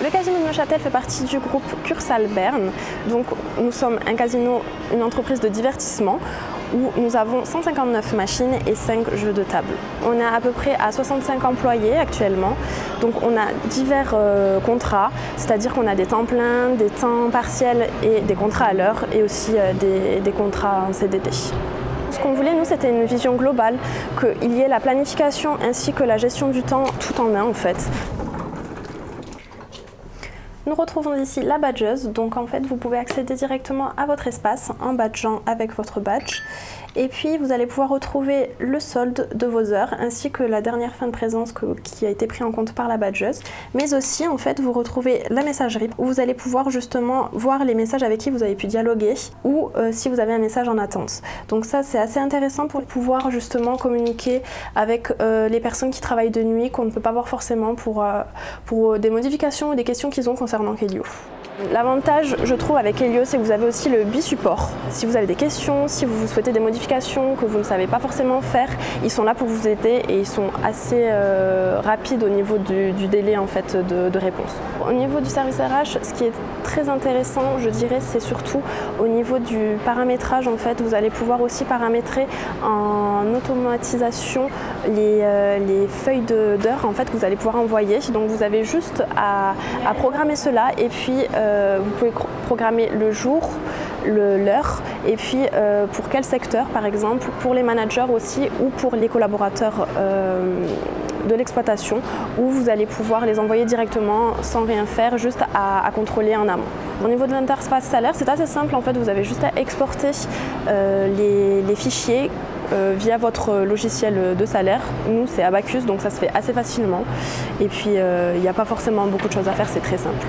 Le casino de Neuchâtel fait partie du groupe Cursal Bern. Donc nous sommes un casino, une entreprise de divertissement où nous avons 159 machines et 5 jeux de table. On est à peu près à 65 employés actuellement. Donc on a divers contrats, c'est-à-dire qu'on a des temps pleins, des temps partiels et des contrats à l'heure et aussi des contrats en CDD. Ce qu'on voulait, nous, c'était une vision globale, qu'il y ait la planification ainsi que la gestion du temps tout en un en fait. Nous retrouvons ici la badgeuse, donc en fait vous pouvez accéder directement à votre espace en badgeant avec votre badge. Et puis vous allez pouvoir retrouver le solde de vos heures ainsi que la dernière fin de présence qui a été pris en compte par la badgeuse. Mais aussi en fait vous retrouvez la messagerie où vous allez pouvoir justement voir les messages avec qui vous avez pu dialoguer ou si vous avez un message en attente. Donc ça c'est assez intéressant pour pouvoir justement communiquer avec les personnes qui travaillent de nuit qu'on ne peut pas voir forcément pour des modifications ou des questions qu'ils ont concernant Kelio. L'avantage, je trouve, avec Kelio, c'est que vous avez aussi le bi-support. Si vous avez des questions, si vous souhaitez des modifications que vous ne savez pas forcément faire, ils sont là pour vous aider et ils sont assez rapides au niveau du délai en fait, de réponse. Au niveau du service RH, ce qui est très intéressant, je dirais, c'est surtout au niveau du paramétrage. En fait, vous allez pouvoir aussi paramétrer en automatisation les feuilles d'heures en fait, que vous allez pouvoir envoyer. Donc vous avez juste à programmer cela et puis vous pouvez programmer le jour, l'heure et puis pour quel secteur par exemple, pour les managers aussi ou pour les collaborateurs de l'exploitation où vous allez pouvoir les envoyer directement sans rien faire, juste à contrôler en amont. Au niveau de l'interface salaire, c'est assez simple en fait, vous avez juste à exporter les fichiers via votre logiciel de salaire. Nous c'est Abacus donc ça se fait assez facilement et puis il n'y a pas forcément beaucoup de choses à faire, c'est très simple.